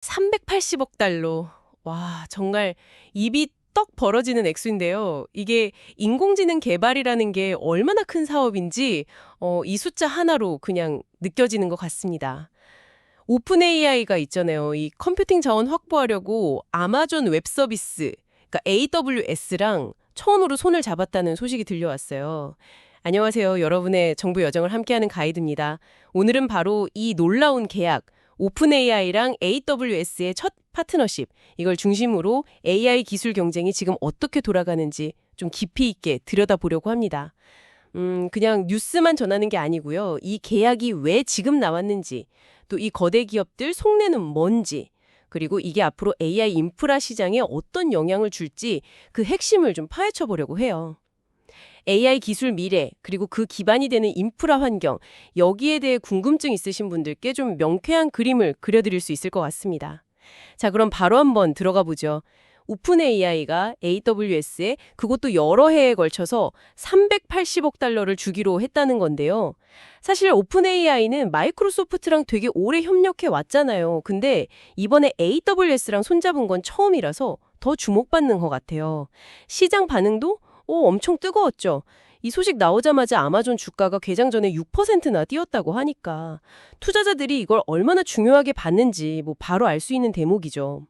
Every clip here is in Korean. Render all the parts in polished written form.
380억 달러. 와, 정말 입이 떡 벌어지는 액수인데요. 이게 인공지능 개발이라는 게 얼마나 큰 사업인지 이 숫자 하나로 그냥 느껴지는 것 같습니다. 오픈 AI가 있잖아요. 이 컴퓨팅 자원 확보하려고 아마존 웹 서비스, 그러니까 AWS랑 처음으로 손을 잡았다는 소식이 들려왔어요. 안녕하세요. 여러분의 정부 여정을 함께하는 가이드입니다. 오늘은 바로 이 놀라운 계약, 오픈 AI랑 AWS의 첫 파트너십, 이걸 중심으로 AI 기술 경쟁이 지금 어떻게 돌아가는지 좀 깊이 있게 들여다보려고 합니다. 그냥 뉴스만 전하는 게 아니고요. 이 계약이 왜 지금 나왔는지, 또 이 거대 기업들 속내는 뭔지, 그리고 이게 앞으로 AI 인프라 시장에 어떤 영향을 줄지 그 핵심을 좀 파헤쳐 보려고 해요. AI 기술 미래, 그리고 그 기반이 되는 인프라 환경, 여기에 대해 궁금증 있으신 분들께 좀 명쾌한 그림을 그려드릴 수 있을 것 같습니다. 자, 그럼 바로 한번 들어가 보죠. 오픈 AI가 AWS에 그것도 여러 해에 걸쳐서 380억 달러를 주기로 했다는 건데요. 사실 오픈 AI는 마이크로소프트랑 되게 오래 협력해 왔잖아요. 근데 이번에 AWS랑 손잡은 건 처음이라서 더 주목받는 것 같아요. 시장 반응도 엄청 뜨거웠죠. 이 소식 나오자마자 아마존 주가가 개장 전에 6%나 뛰었다고 하니까 투자자들이 이걸 얼마나 중요하게 봤는지 바로 알 수 있는 대목이죠.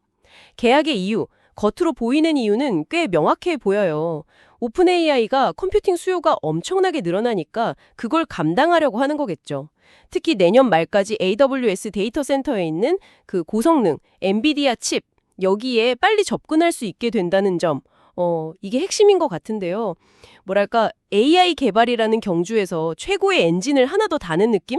계약의 이유, 겉으로 보이는 이유는 꽤 명확해 보여요. 오픈 AI가 컴퓨팅 수요가 엄청나게 늘어나니까 그걸 감당하려고 하는 거겠죠. 특히 내년 말까지 AWS 데이터 센터에 있는 그 고성능 엔비디아 칩, 여기에 빨리 접근할 수 있게 된다는 점, 이게 핵심인 것 같은데요. 뭐랄까, AI 개발이라는 경주에서 최고의 엔진을 하나 더 다는 느낌?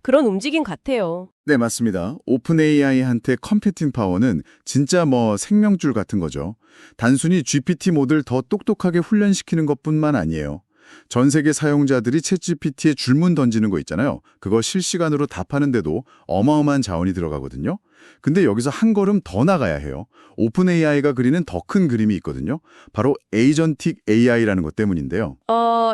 그런 움직임 같아요. 네, 맞습니다. 오픈 AI한테 컴퓨팅 파워는 진짜 생명줄 같은 거죠. 단순히 GPT 모델 더 똑똑하게 훈련시키는 것뿐만 아니에요. 전 세계 사용자들이 챗GPT에 줄문 던지는 거 있잖아요. 그거 실시간으로 답하는데도 어마어마한 자원이 들어가거든요. 근데 여기서 한 걸음 더 나가야 해요. 오픈 AI가 그리는 더 큰 그림이 있거든요. 바로 에이전틱 AI라는 것 때문인데요.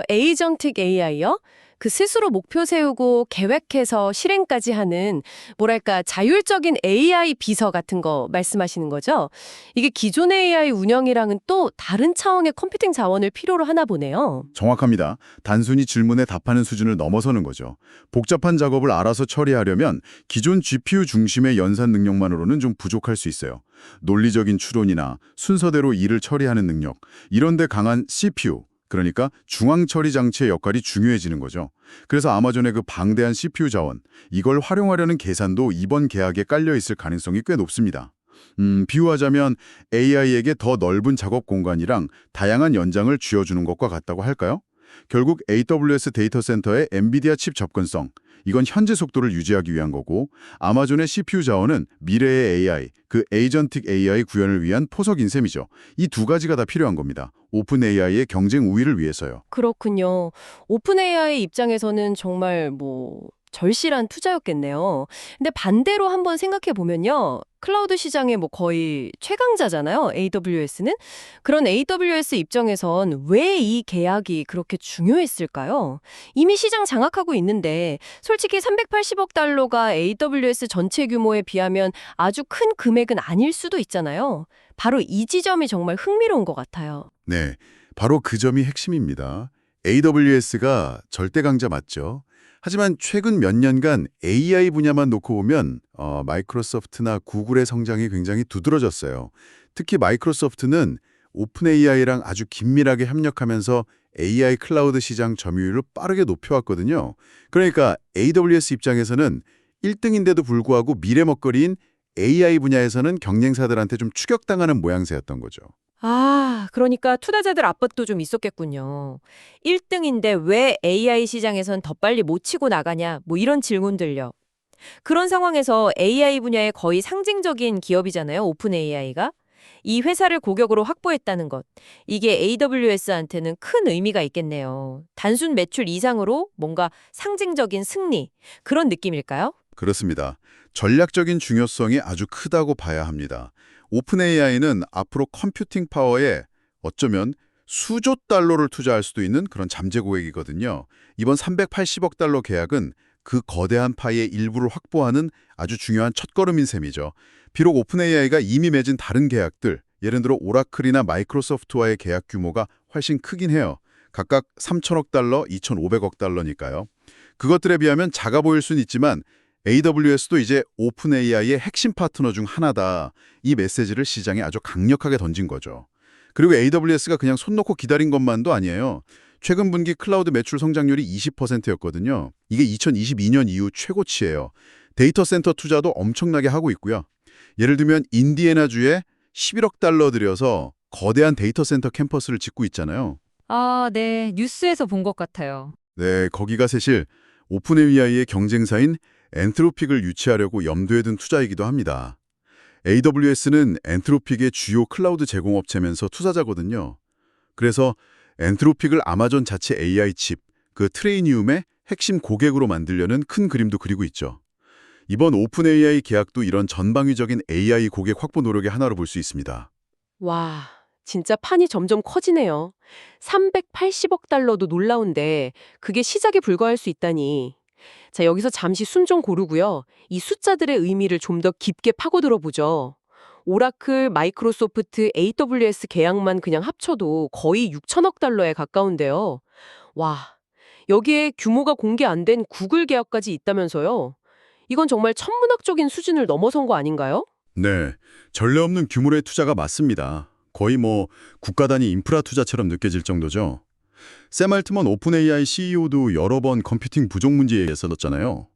에이전틱 AI요? 그 스스로 목표 세우고 계획해서 실행까지 하는 뭐랄까 자율적인 AI 비서 같은 거 말씀하시는 거죠? 이게 기존의 AI 운영이랑은 또 다른 차원의 컴퓨팅 자원을 필요로 하나 보네요. 정확합니다. 단순히 질문에 답하는 수준을 넘어서는 거죠. 복잡한 작업을 알아서 처리하려면 기존 GPU 중심의 연산 능력만으로는 좀 부족할 수 있어요. 논리적인 추론이나 순서대로 일을 처리하는 능력, 이런 데 강한 CPU, 그러니까 중앙 처리 장치의 역할이 중요해지는 거죠. 그래서 아마존의 그 방대한 CPU 자원, 이걸 활용하려는 계산도 이번 계약에 깔려 있을 가능성이 꽤 높습니다. 비유하자면 AI에게 더 넓은 작업 공간이랑 다양한 연장을 쥐어주는 것과 같다고 할까요? 결국 AWS 데이터 센터의 엔비디아 칩 접근성, 이건 현재 속도를 유지하기 위한 거고, 아마존의 CPU 자원은 미래의 AI, 그 에이전틱 AI 구현을 위한 포석인 셈이죠. 이 두 가지가 다 필요한 겁니다. 오픈 AI의 경쟁 우위를 위해서요. 그렇군요. 오픈 AI 입장에서는 정말 절실한 투자였겠네요. 근데 반대로 한번 생각해 보면요. 클라우드 시장의 거의 최강자잖아요. AWS는. 그런 AWS 입장에선 왜 이 계약이 그렇게 중요했을까요? 이미 시장 장악하고 있는데 솔직히 380억 달러가 AWS 전체 규모에 비하면 아주 큰 금액은 아닐 수도 있잖아요. 바로 이 지점이 정말 흥미로운 것 같아요. 네, 바로 그 점이 핵심입니다. AWS가 절대 강자 맞죠? 하지만 최근 몇 년간 AI 분야만 놓고 보면 마이크로소프트나 구글의 성장이 굉장히 두드러졌어요. 특히 마이크로소프트는 오픈 AI랑 아주 긴밀하게 협력하면서 AI 클라우드 시장 점유율을 빠르게 높여왔거든요. 그러니까 AWS 입장에서는 1등인데도 불구하고 미래 먹거리인 AI 분야에서는 경쟁사들한테 좀 추격당하는 모양새였던 거죠. 그러니까 투자자들 압박도 좀 있었겠군요. 1등인데 왜 AI 시장에선 더 빨리 못 치고 나가냐, 이런 질문들요. 그런 상황에서 AI 분야의 거의 상징적인 기업이잖아요, 오픈 AI가. 이 회사를 고객으로 확보했다는 것. 이게 AWS한테는 큰 의미가 있겠네요. 단순 매출 이상으로 뭔가 상징적인 승리, 그런 느낌일까요? 그렇습니다. 전략적인 중요성이 아주 크다고 봐야 합니다. 오픈 AI는 앞으로 컴퓨팅 파워에 어쩌면 수조 달러를 투자할 수도 있는 그런 잠재 고객이거든요. 이번 380억 달러 계약은 그 거대한 파이의 일부를 확보하는 아주 중요한 첫걸음인 셈이죠. 비록 오픈AI가 이미 맺은 다른 계약들, 예를 들어 오라클이나 마이크로소프트와의 계약 규모가 훨씬 크긴 해요. 각각 3천억 달러, 2,500억 달러니까요. 그것들에 비하면 작아 보일 수는 있지만 AWS도 이제 오픈AI의 핵심 파트너 중 하나다. 이 메시지를 시장에 아주 강력하게 던진 거죠. 그리고 AWS가 그냥 손 놓고 기다린 것만도 아니에요. 최근 분기 클라우드 매출 성장률이 20%였거든요. 이게 2022년 이후 최고치예요. 데이터 센터 투자도 엄청나게 하고 있고요. 예를 들면 인디애나주에 11억 달러 들여서 거대한 데이터 센터 캠퍼스를 짓고 있잖아요. 아, 네. 뉴스에서 본 것 같아요. 네, 거기가 사실 오픈AI의 경쟁사인 엔트로픽을 유치하려고 염두에 둔 투자이기도 합니다. AWS는 엔트로픽의 주요 클라우드 제공업체면서 투자자거든요. 그래서 엔트로픽을 아마존 자체 AI 칩, 그 트레이니움의 핵심 고객으로 만들려는 큰 그림도 그리고 있죠. 이번 오픈AI 계약도 이런 전방위적인 AI 고객 확보 노력의 하나로 볼 수 있습니다. 와, 진짜 판이 점점 커지네요. 380억 달러도 놀라운데 그게 시작에 불과할 수 있다니. 자, 여기서 잠시 숨 좀 고르고요. 이 숫자들의 의미를 좀 더 깊게 파고들어 보죠. 오라클, 마이크로소프트, AWS 계약만 그냥 합쳐도 거의 6천억 달러에 가까운데요. 와, 여기에 규모가 공개 안 된 구글 계약까지 있다면서요? 이건 정말 천문학적인 수준을 넘어선 거 아닌가요? 네, 전례 없는 규모의 투자가 맞습니다. 거의 국가 단위 인프라 투자처럼 느껴질 정도죠. 샘 알트먼 오픈AI CEO도 여러 번 컴퓨팅 부족 문제에 애써졌잖아요.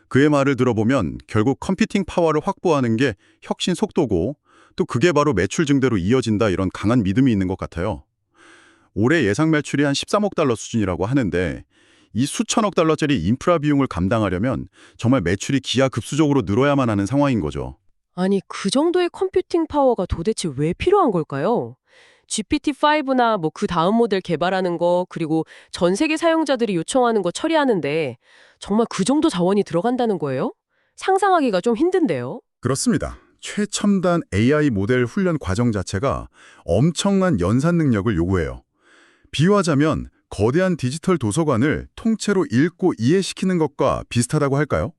그의 말을 들어보면 결국 컴퓨팅 파워를 확보하는 게 혁신 속도고 또 그게 바로 매출 증대로 이어진다 이런 강한 믿음이 있는 것 같아요. 올해 예상 매출이 한 13억 달러 수준이라고 하는데 이 수천억 달러짜리 인프라 비용을 감당하려면 정말 매출이 기하급수적으로 늘어야만 하는 상황인 거죠. 아니, 그 정도의 컴퓨팅 파워가 도대체 왜 필요한 걸까요? GPT-5나 그 다음 모델 개발하는 거, 그리고 전 세계 사용자들이 요청하는 거 처리하는데 정말 그 정도 자원이 들어간다는 거예요? 상상하기가 좀 힘든데요. 그렇습니다. 최첨단 AI 모델 훈련 과정 자체가 엄청난 연산 능력을 요구해요. 비유하자면 거대한 디지털 도서관을 통째로 읽고 이해시키는 것과 비슷하다고 할까요?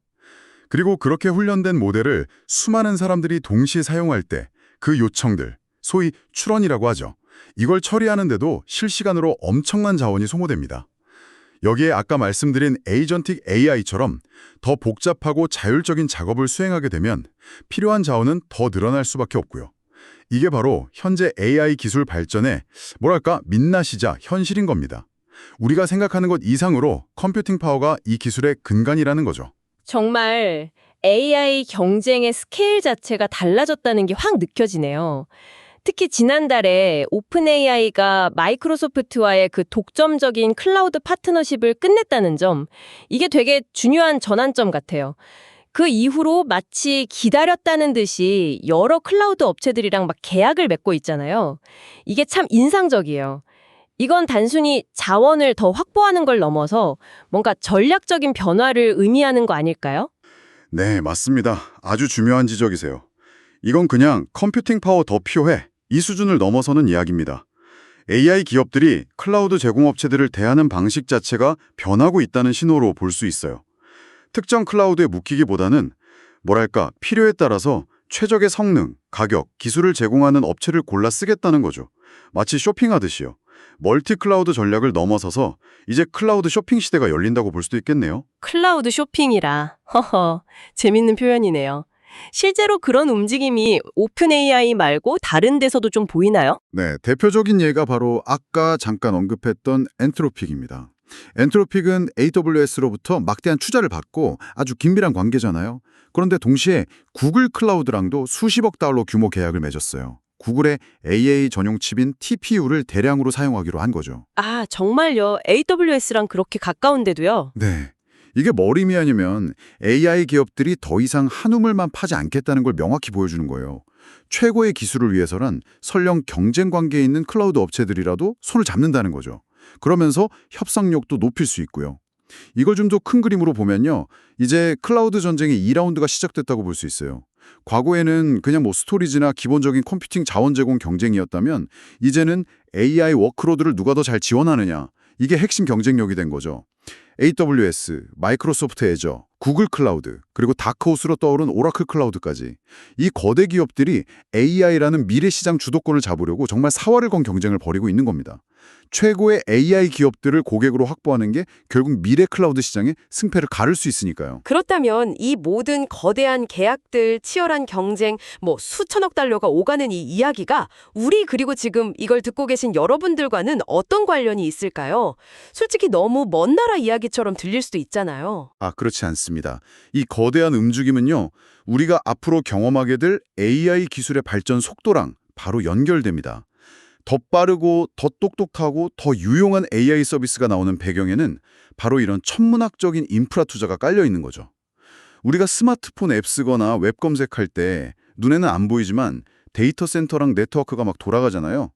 그리고 그렇게 훈련된 모델을 수많은 사람들이 동시에 사용할 때 그 요청들, 소위 추론이라고 하죠. 이걸 처리하는데도 실시간으로 엄청난 자원이 소모됩니다. 여기에 아까 말씀드린 에이전틱 AI처럼 더 복잡하고 자율적인 작업을 수행하게 되면 필요한 자원은 더 늘어날 수밖에 없고요. 이게 바로 현재 AI 기술 발전의 민낯이자 현실인 겁니다. 우리가 생각하는 것 이상으로 컴퓨팅 파워가 이 기술의 근간이라는 거죠. 정말 AI 경쟁의 스케일 자체가 달라졌다는 게 확 느껴지네요. 특히 지난달에 오픈AI가 마이크로소프트와의 그 독점적인 클라우드 파트너십을 끝냈다는 점, 이게 되게 중요한 전환점 같아요. 그 이후로 마치 기다렸다는 듯이 여러 클라우드 업체들이랑 막 계약을 맺고 있잖아요. 이게 참 인상적이에요. 이건 단순히 자원을 더 확보하는 걸 넘어서 뭔가 전략적인 변화를 의미하는 거 아닐까요? 네, 맞습니다. 아주 중요한 지적이세요. 이건 그냥 컴퓨팅 파워 더 필요해. 이 수준을 넘어서는 이야기입니다. AI 기업들이 클라우드 제공업체들을 대하는 방식 자체가 변하고 있다는 신호로 볼 수 있어요. 특정 클라우드에 묶이기보다는 필요에 따라서 최적의 성능, 가격, 기술을 제공하는 업체를 골라 쓰겠다는 거죠. 마치 쇼핑하듯이요. 멀티 클라우드 전략을 넘어서서 이제 클라우드 쇼핑 시대가 열린다고 볼 수도 있겠네요. 클라우드 쇼핑이라. 허허, 재밌는 표현이네요. 실제로 그런 움직임이 오픈 AI 말고 다른 데서도 좀 보이나요? 네, 대표적인 예가 바로 아까 잠깐 언급했던 엔트로픽입니다. 엔트로픽은 AWS로부터 막대한 투자를 받고 아주 긴밀한 관계잖아요. 그런데 동시에 구글 클라우드랑도 수십억 달러 규모 계약을 맺었어요. 구글의 AA 전용 칩인 TPU를 대량으로 사용하기로 한 거죠. 아, 정말요? AWS랑 그렇게 가까운데도요? 네. 이게 뭘 의미하냐면 AI 기업들이 더 이상 한 우물만 파지 않겠다는 걸 명확히 보여주는 거예요. 최고의 기술을 위해서는 설령 경쟁 관계에 있는 클라우드 업체들이라도 손을 잡는다는 거죠. 그러면서 협상력도 높일 수 있고요. 이걸 좀 더 큰 그림으로 보면요. 이제 클라우드 전쟁의 2라운드가 시작됐다고 볼 수 있어요. 과거에는 그냥 스토리지나 기본적인 컴퓨팅 자원 제공 경쟁이었다면 이제는 AI 워크로드를 누가 더 잘 지원하느냐. 이게 핵심 경쟁력이 된 거죠. AWS, 마이크로소프트 애저, 구글 클라우드, 그리고 다크호스로 떠오른 오라클 클라우드까지 이 거대 기업들이 AI라는 미래 시장 주도권을 잡으려고 정말 사활을 건 경쟁을 벌이고 있는 겁니다. 최고의 AI 기업들을 고객으로 확보하는 게 결국 미래 클라우드 시장의 승패를 가를 수 있으니까요. 그렇다면 이 모든 거대한 계약들, 치열한 경쟁, 수천억 달러가 오가는 이 이야기가 우리 그리고 지금 이걸 듣고 계신 여러분들과는 어떤 관련이 있을까요? 솔직히 너무 먼 나라 이야기처럼 들릴 수도 있잖아요. 그렇지 않습니다. 이 거대한 움직임은요, 우리가 앞으로 경험하게 될 AI 기술의 발전 속도랑 바로 연결됩니다. 더 빠르고 더 똑똑하고 더 유용한 AI 서비스가 나오는 배경에는 바로 이런 천문학적인 인프라 투자가 깔려 있는 거죠. 우리가 스마트폰 앱 쓰거나 웹 검색할 때 눈에는 안 보이지만 데이터 센터랑 네트워크가 막 돌아가잖아요.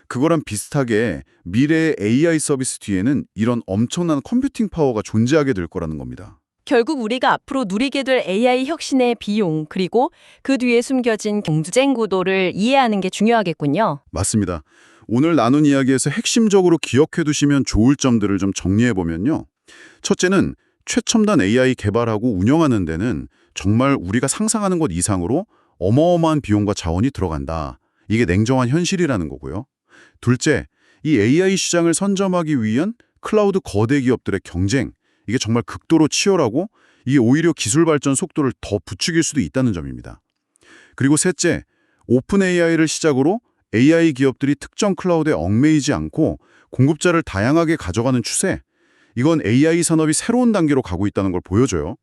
그거랑 비슷하게 미래의 AI 서비스 뒤에는 이런 엄청난 컴퓨팅 파워가 존재하게 될 거라는 겁니다. 결국 우리가 앞으로 누리게 될 AI 혁신의 비용, 그리고 그 뒤에 숨겨진 경쟁 구도를 이해하는 게 중요하겠군요. 맞습니다. 오늘 나눈 이야기에서 핵심적으로 기억해 두시면 좋을 점들을 좀 정리해 보면요. 첫째는 최첨단 AI 개발하고 운영하는 데는 정말 우리가 상상하는 것 이상으로 어마어마한 비용과 자원이 들어간다. 이게 냉정한 현실이라는 거고요. 둘째, 이 AI 시장을 선점하기 위한 클라우드 거대 기업들의 경쟁, 이게 정말 극도로 치열하고 이게 오히려 기술 발전 속도를 더 부추길 수도 있다는 점입니다. 그리고 셋째, 오픈 AI를 시작으로 AI 기업들이 특정 클라우드에 얽매이지 않고 공급자를 다양하게 가져가는 추세, 이건 AI 산업이 새로운 단계로 가고 있다는 걸 보여줘요.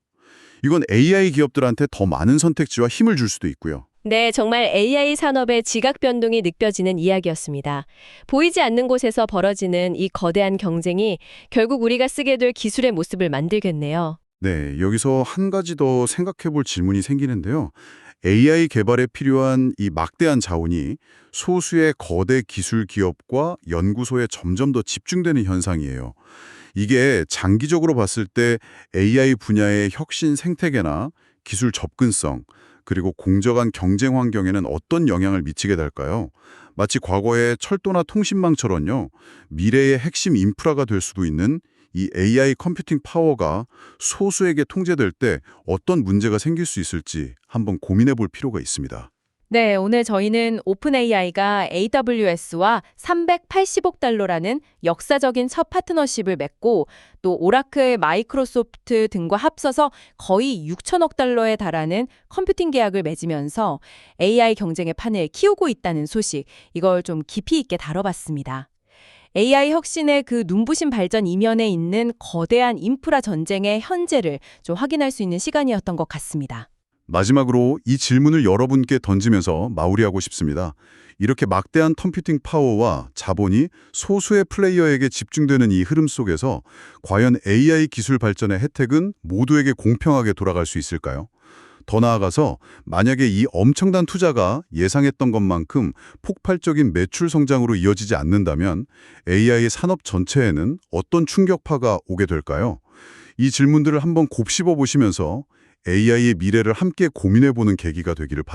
이건 AI 기업들한테 더 많은 선택지와 힘을 줄 수도 있고요. 네, 정말 AI 산업의 지각 변동이 느껴지는 이야기였습니다. 보이지 않는 곳에서 벌어지는 이 거대한 경쟁이 결국 우리가 쓰게 될 기술의 모습을 만들겠네요. 네, 여기서 한 가지 더 생각해 볼 질문이 생기는데요. AI 개발에 필요한 이 막대한 자원이 소수의 거대 기술 기업과 연구소에 점점 더 집중되는 현상이에요. 이게 장기적으로 봤을 때 AI 분야의 혁신 생태계나 기술 접근성, 그리고 공정한 경쟁 환경에는 어떤 영향을 미치게 될까요? 마치 과거의 철도나 통신망처럼요. 미래의 핵심 인프라가 될 수도 있는 이 AI 컴퓨팅 파워가 소수에게 통제될 때 어떤 문제가 생길 수 있을지 한번 고민해 볼 필요가 있습니다. 네, 오늘 저희는 오픈AI가 AWS와 380억 달러라는 역사적인 첫 파트너십을 맺고 또 오라클, 마이크로소프트 등과 합쳐서 거의 6천억 달러에 달하는 컴퓨팅 계약을 맺으면서 AI 경쟁의 판을 키우고 있다는 소식, 이걸 좀 깊이 있게 다뤄봤습니다. AI 혁신의 그 눈부신 발전 이면에 있는 거대한 인프라 전쟁의 현재를 좀 확인할 수 있는 시간이었던 것 같습니다. 마지막으로 이 질문을 여러분께 던지면서 마무리하고 싶습니다. 이렇게 막대한 컴퓨팅 파워와 자본이 소수의 플레이어에게 집중되는 이 흐름 속에서 과연 AI 기술 발전의 혜택은 모두에게 공평하게 돌아갈 수 있을까요? 더 나아가서 만약에 이 엄청난 투자가 예상했던 것만큼 폭발적인 매출 성장으로 이어지지 않는다면 AI 산업 전체에는 어떤 충격파가 오게 될까요? 이 질문들을 한번 곱씹어 보시면서 AI의 미래를 함께 고민해 보는 계기가 되기를 바랍니다.